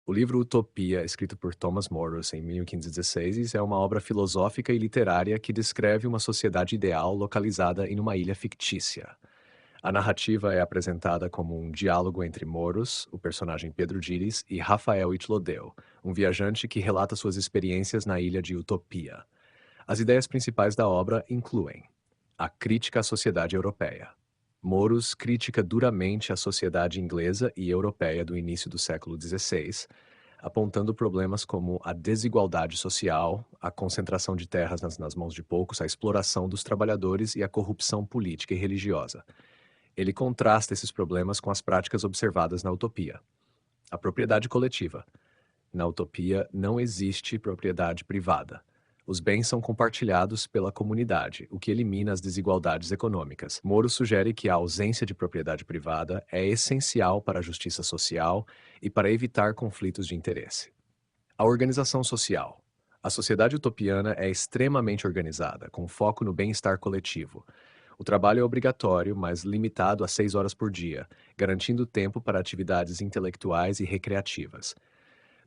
O livro Utopia, escrito por Thomas Morris em 1516, é uma obra filosófica e literária que descreve uma sociedade ideal localizada em uma ilha fictícia. A narrativa é apresentada como um diálogo entre Morus, o personagem Pedro Gillis, e Rafael Itlodeu, um viajante que relata suas experiências na ilha de Utopia. As ideias principais da obra incluem a crítica à sociedade europeia. Morus critica duramente a sociedade inglesa e europeia do início do século XVI, apontando problemas como a desigualdade social, a concentração de terras nas mãos de poucos, a exploração dos trabalhadores e a corrupção política e religiosa. Ele contrasta esses problemas com as práticas observadas na utopia. A propriedade coletiva. Na utopia, não existe propriedade privada. Os bens são compartilhados pela comunidade, o que elimina as desigualdades econômicas. Moro sugere que a ausência de propriedade privada é essencial para a justiça social e para evitar conflitos de interesse. A organização social. A sociedade utopiana é extremamente organizada, com foco no bem-estar coletivo. O trabalho é obrigatório, mas limitado a 6 horas por dia, garantindo tempo para atividades intelectuais e recreativas.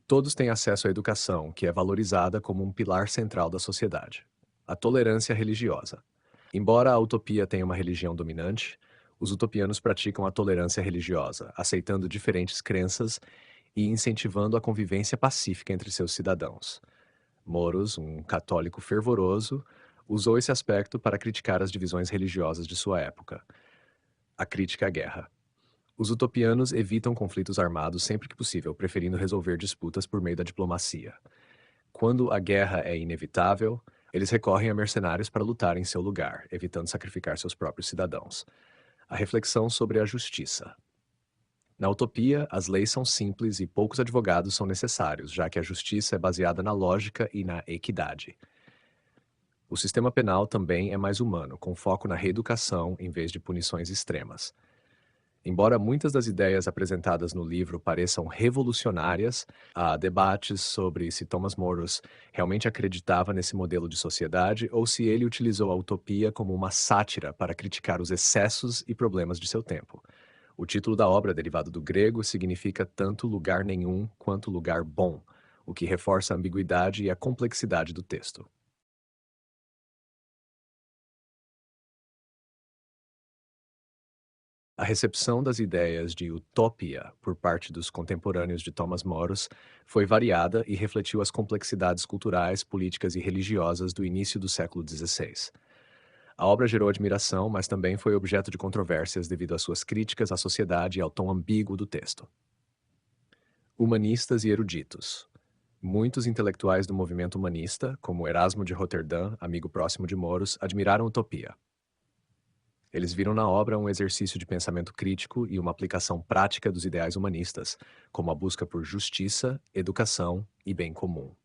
Todos têm acesso à educação, que é valorizada como um pilar central da sociedade. A tolerância religiosa. Embora a utopia tenha uma religião dominante, os utopianos praticam a tolerância religiosa, aceitando diferentes crenças e incentivando a convivência pacífica entre seus cidadãos. Moros, um católico fervoroso, usou esse aspecto para criticar as divisões religiosas de sua época. A crítica à guerra. Os utopianos evitam conflitos armados sempre que possível, preferindo resolver disputas por meio da diplomacia. Quando a guerra é inevitável, eles recorrem a mercenários para lutar em seu lugar, evitando sacrificar seus próprios cidadãos. A reflexão sobre a justiça. Na utopia, as leis são simples e poucos advogados são necessários, já que a justiça é baseada na lógica e na equidade. O sistema penal também é mais humano, com foco na reeducação em vez de punições extremas. Embora muitas das ideias apresentadas no livro pareçam revolucionárias, há debates sobre se Thomas Morus realmente acreditava nesse modelo de sociedade ou se ele utilizou a utopia como uma sátira para criticar os excessos e problemas de seu tempo. O título da obra, derivado do grego, significa tanto lugar nenhum quanto lugar bom, o que reforça a ambiguidade e a complexidade do texto. A recepção das ideias de utopia por parte dos contemporâneos de Thomas Morus foi variada e refletiu as complexidades culturais, políticas e religiosas do início do século XVI. A obra gerou admiração, mas também foi objeto de controvérsias devido às suas críticas à sociedade e ao tom ambíguo do texto. Humanistas e eruditos. Muitos intelectuais do movimento humanista, como Erasmo de Roterdã, amigo próximo de Morus, admiraram Utopia. Eles viram na obra um exercício de pensamento crítico e uma aplicação prática dos ideais humanistas, como a busca por justiça, educação e bem comum.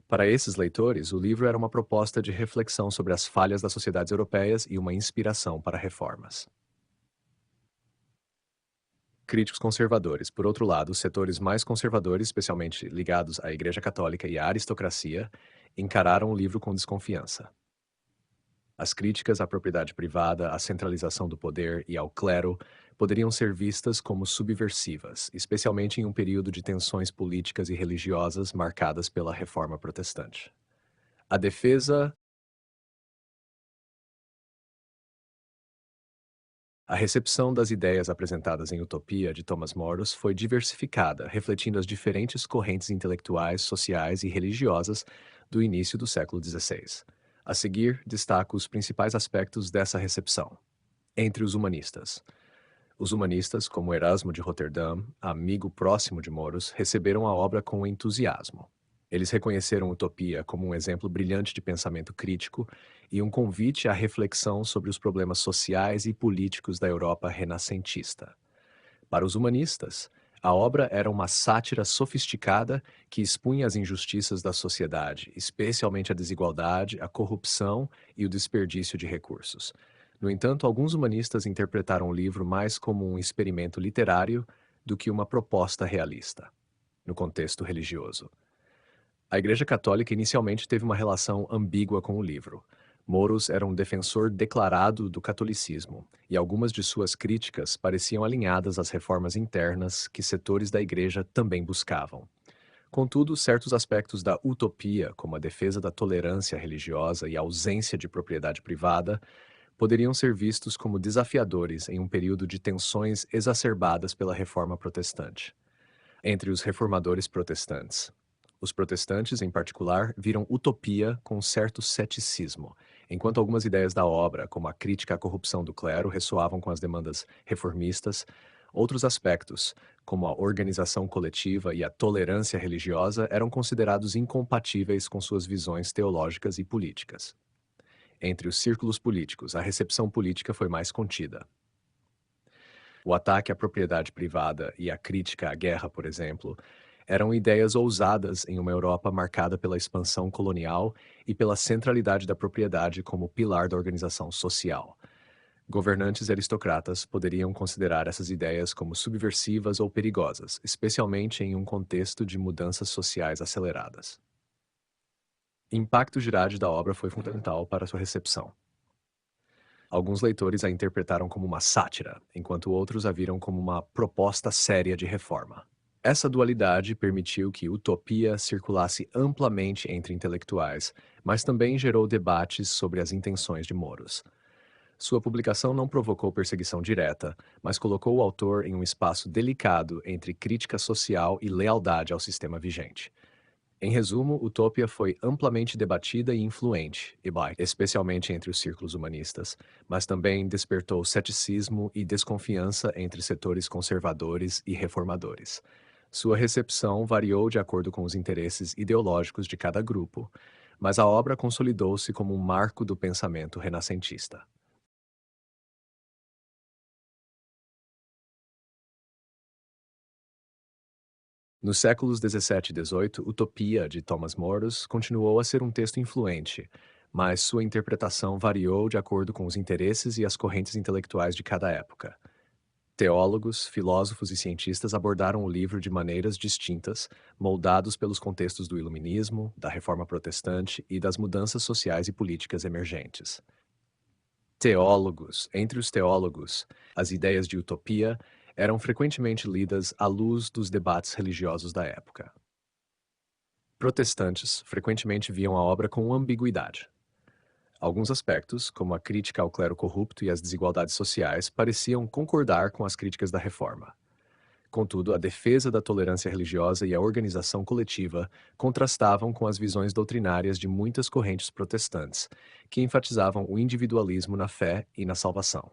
Para esses leitores, o livro era uma proposta de reflexão sobre as falhas das sociedades europeias e uma inspiração para reformas. Críticos conservadores. Por outro lado, os setores mais conservadores, especialmente ligados à Igreja Católica e à aristocracia, encararam o livro com desconfiança. As críticas à propriedade privada, à centralização do poder e ao clero poderiam ser vistas como subversivas, especialmente em um período de tensões políticas e religiosas marcadas pela Reforma Protestante. A defesa. A recepção das ideias apresentadas em Utopia de Thomas Morus foi diversificada, refletindo as diferentes correntes intelectuais, sociais e religiosas do início do século XVI. A seguir, destaco os principais aspectos dessa recepção. Entre os humanistas. Os humanistas, como Erasmo de Roterdã, amigo próximo de Morus, receberam a obra com entusiasmo. Eles reconheceram Utopia como um exemplo brilhante de pensamento crítico e um convite à reflexão sobre os problemas sociais e políticos da Europa renascentista. Para os humanistas, a obra era uma sátira sofisticada que expunha as injustiças da sociedade, especialmente a desigualdade, a corrupção e o desperdício de recursos. No entanto, alguns humanistas interpretaram o livro mais como um experimento literário do que uma proposta realista, no contexto religioso. A Igreja Católica inicialmente teve uma relação ambígua com o livro. Moros era um defensor declarado do catolicismo, e algumas de suas críticas pareciam alinhadas às reformas internas que setores da igreja também buscavam. Contudo, certos aspectos da utopia, como a defesa da tolerância religiosa e a ausência de propriedade privada, poderiam ser vistos como desafiadores em um período de tensões exacerbadas pela reforma protestante. Entre os reformadores protestantes, os protestantes, em particular, viram utopia com certo ceticismo, enquanto algumas ideias da obra, como a crítica à corrupção do clero, ressoavam com as demandas reformistas, outros aspectos, como a organização coletiva e a tolerância religiosa, eram considerados incompatíveis com suas visões teológicas e políticas. Entre os círculos políticos, a recepção política foi mais contida. O ataque à propriedade privada e a crítica à guerra, por exemplo, eram ideias ousadas em uma Europa marcada pela expansão colonial e pela centralidade da propriedade como pilar da organização social. Governantes e aristocratas poderiam considerar essas ideias como subversivas ou perigosas, especialmente em um contexto de mudanças sociais aceleradas. O impacto Girardi da obra foi fundamental para sua recepção. Alguns leitores a interpretaram como uma sátira, enquanto outros a viram como uma proposta séria de reforma. Essa dualidade permitiu que Utopia circulasse amplamente entre intelectuais, mas também gerou debates sobre as intenções de Moros. Sua publicação não provocou perseguição direta, mas colocou o autor em um espaço delicado entre crítica social e lealdade ao sistema vigente. Em resumo, Utopia foi amplamente debatida e influente, especialmente entre os círculos humanistas, mas também despertou ceticismo e desconfiança entre setores conservadores e reformadores. Sua recepção variou de acordo com os interesses ideológicos de cada grupo, mas a obra consolidou-se como um marco do pensamento renascentista. Nos séculos 17 e 18, Utopia, de Thomas Moros, continuou a ser um texto influente, mas sua interpretação variou de acordo com os interesses e as correntes intelectuais de cada época. Teólogos, filósofos e cientistas abordaram o livro de maneiras distintas, moldados pelos contextos do Iluminismo, da Reforma Protestante e das mudanças sociais e políticas emergentes. Entre os teólogos, as ideias de utopia eram frequentemente lidas à luz dos debates religiosos da época. Protestantes frequentemente viam a obra com ambiguidade. Alguns aspectos, como a crítica ao clero corrupto e as desigualdades sociais, pareciam concordar com as críticas da reforma. Contudo, a defesa da tolerância religiosa e a organização coletiva contrastavam com as visões doutrinárias de muitas correntes protestantes, que enfatizavam o individualismo na fé e na salvação.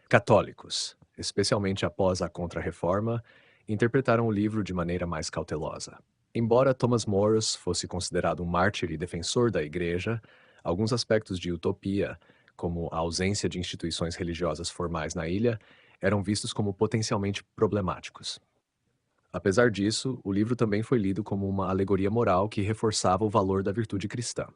Católicos, especialmente após a Contra-Reforma, interpretaram o livro de maneira mais cautelosa. Embora Thomas Moros fosse considerado um mártir e defensor da Igreja, alguns aspectos de utopia, como a ausência de instituições religiosas formais na ilha, eram vistos como potencialmente problemáticos. Apesar disso, o livro também foi lido como uma alegoria moral que reforçava o valor da virtude cristã.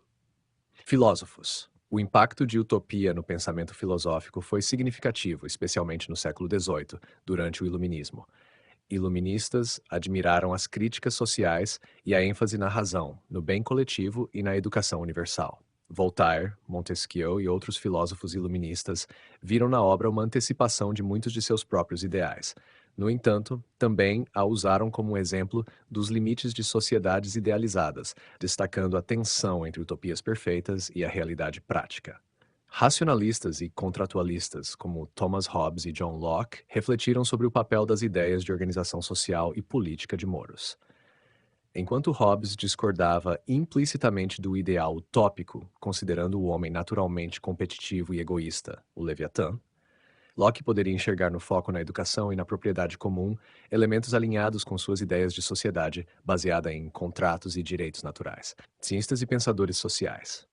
Filósofos. O impacto de utopia no pensamento filosófico foi significativo, especialmente no século XVIII, durante o Iluminismo. Iluministas admiraram as críticas sociais e a ênfase na razão, no bem coletivo e na educação universal. Voltaire, Montesquieu e outros filósofos iluministas viram na obra uma antecipação de muitos de seus próprios ideais. No entanto, também a usaram como um exemplo dos limites de sociedades idealizadas, destacando a tensão entre utopias perfeitas e a realidade prática. Racionalistas e contratualistas, como Thomas Hobbes e John Locke, refletiram sobre o papel das ideias de organização social e política de Moros. Enquanto Hobbes discordava implicitamente do ideal utópico, considerando o homem naturalmente competitivo e egoísta, o Leviatã, Locke poderia enxergar no foco na educação e na propriedade comum elementos alinhados com suas ideias de sociedade baseada em contratos e direitos naturais. Cientistas e pensadores sociais.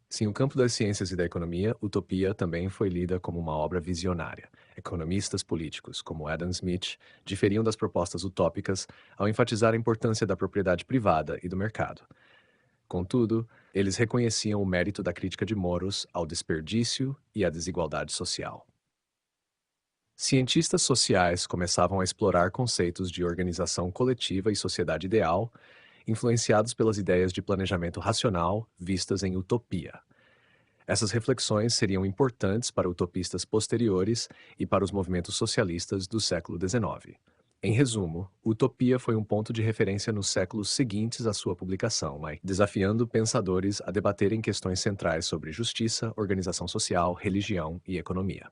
Sim, o campo das ciências e da economia, Utopia também foi lida como uma obra visionária. Economistas políticos, como Adam Smith, diferiam das propostas utópicas ao enfatizar a importância da propriedade privada e do mercado. Contudo, eles reconheciam o mérito da crítica de Moros ao desperdício e à desigualdade social. Cientistas sociais começavam a explorar conceitos de organização coletiva e sociedade ideal, influenciados pelas ideias de planejamento racional vistas em Utopia. Essas reflexões seriam importantes para utopistas posteriores e para os movimentos socialistas do século XIX. Em resumo, Utopia foi um ponto de referência nos séculos seguintes à sua publicação, desafiando pensadores a debaterem questões centrais sobre justiça, organização social, religião e economia.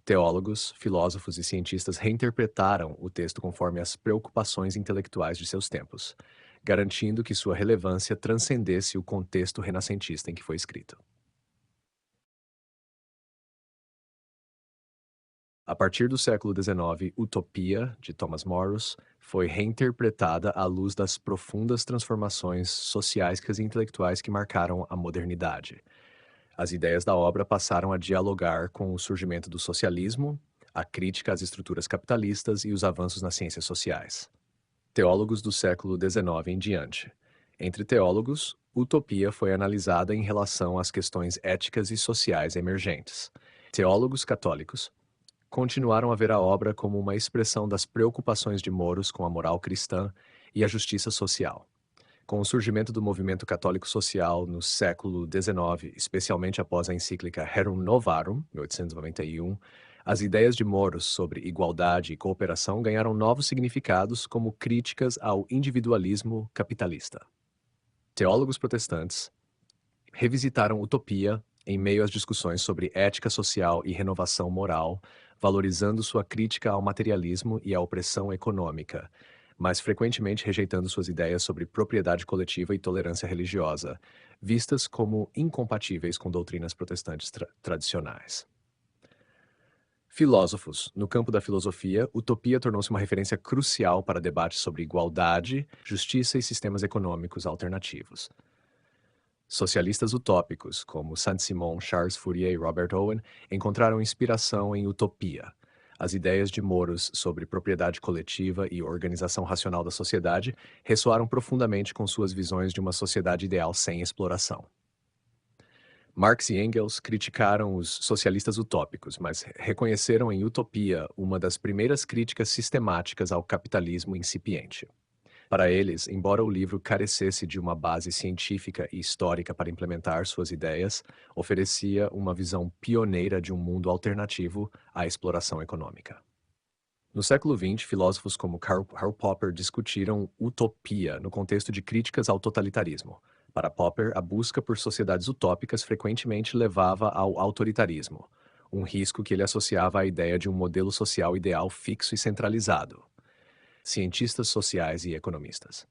Teólogos, filósofos e cientistas reinterpretaram o texto conforme as preocupações intelectuais de seus tempos, garantindo que sua relevância transcendesse o contexto renascentista em que foi escrito. A partir do século XIX, Utopia, de Thomas Morus, foi reinterpretada à luz das profundas transformações sociais e intelectuais que marcaram a modernidade. As ideias da obra passaram a dialogar com o surgimento do socialismo, a crítica às estruturas capitalistas e os avanços nas ciências sociais. Teólogos do século XIX em diante. Entre teólogos, Utopia foi analisada em relação às questões éticas e sociais emergentes. Teólogos católicos continuaram a ver a obra como uma expressão das preocupações de Moros com a moral cristã e a justiça social. Com o surgimento do movimento católico social no século XIX, especialmente após a encíclica Rerum Novarum, 1891, as ideias de Moros sobre igualdade e cooperação ganharam novos significados como críticas ao individualismo capitalista. Teólogos protestantes revisitaram Utopia em meio às discussões sobre ética social e renovação moral, valorizando sua crítica ao materialismo e à opressão econômica, mas frequentemente rejeitando suas ideias sobre propriedade coletiva e tolerância religiosa, vistas como incompatíveis com doutrinas protestantes tradicionais. Filósofos. No campo da filosofia, Utopia tornou-se uma referência crucial para debates sobre igualdade, justiça e sistemas econômicos alternativos. Socialistas utópicos, como Saint-Simon, Charles Fourier e Robert Owen, encontraram inspiração em Utopia. As ideias de Moros sobre propriedade coletiva e organização racional da sociedade ressoaram profundamente com suas visões de uma sociedade ideal sem exploração. Marx e Engels criticaram os socialistas utópicos, mas reconheceram em Utopia uma das primeiras críticas sistemáticas ao capitalismo incipiente. Para eles, embora o livro carecesse de uma base científica e histórica para implementar suas ideias, oferecia uma visão pioneira de um mundo alternativo à exploração econômica. No século XX, filósofos como Karl Popper discutiram utopia no contexto de críticas ao totalitarismo. Para Popper, a busca por sociedades utópicas frequentemente levava ao autoritarismo, um risco que ele associava à ideia de um modelo social ideal fixo e centralizado. Cientistas sociais e economistas.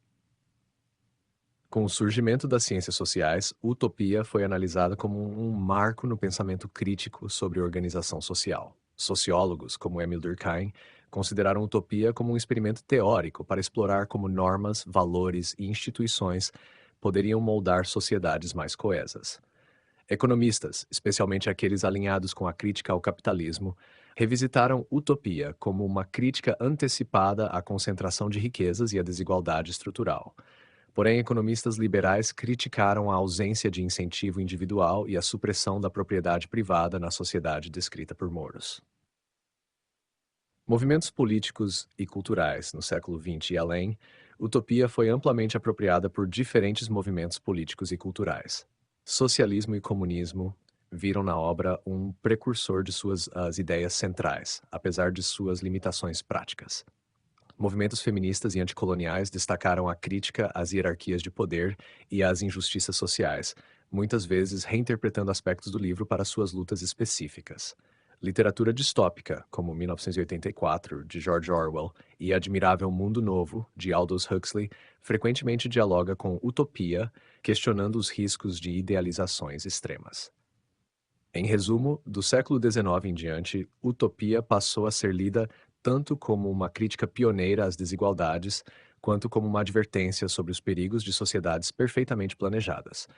Com o surgimento das ciências sociais, Utopia foi analisada como um marco no pensamento crítico sobre organização social. Sociólogos, como Emile Durkheim, consideraram Utopia como um experimento teórico para explorar como normas, valores e instituições poderiam moldar sociedades mais coesas. Economistas, especialmente aqueles alinhados com a crítica ao capitalismo, revisitaram Utopia como uma crítica antecipada à concentração de riquezas e à desigualdade estrutural. Porém, economistas liberais criticaram a ausência de incentivo individual e a supressão da propriedade privada na sociedade descrita por Moros. Movimentos políticos e culturais no século XX e além, Utopia foi amplamente apropriada por diferentes movimentos políticos e culturais. Socialismo e comunismo viram na obra um precursor de suas ideias centrais, apesar de suas limitações práticas. Movimentos feministas e anticoloniais destacaram a crítica às hierarquias de poder e às injustiças sociais, muitas vezes reinterpretando aspectos do livro para suas lutas específicas. Literatura distópica, como 1984, de George Orwell, e Admirável Mundo Novo, de Aldous Huxley, frequentemente dialoga com utopia, questionando os riscos de idealizações extremas. Em resumo, do século XIX em diante, Utopia passou a ser lida tanto como uma crítica pioneira às desigualdades, quanto como uma advertência sobre os perigos de sociedades perfeitamente planejadas.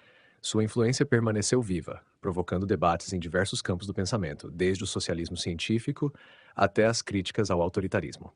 Sua influência permaneceu viva, provocando debates em diversos campos do pensamento, desde o socialismo científico até as críticas ao autoritarismo.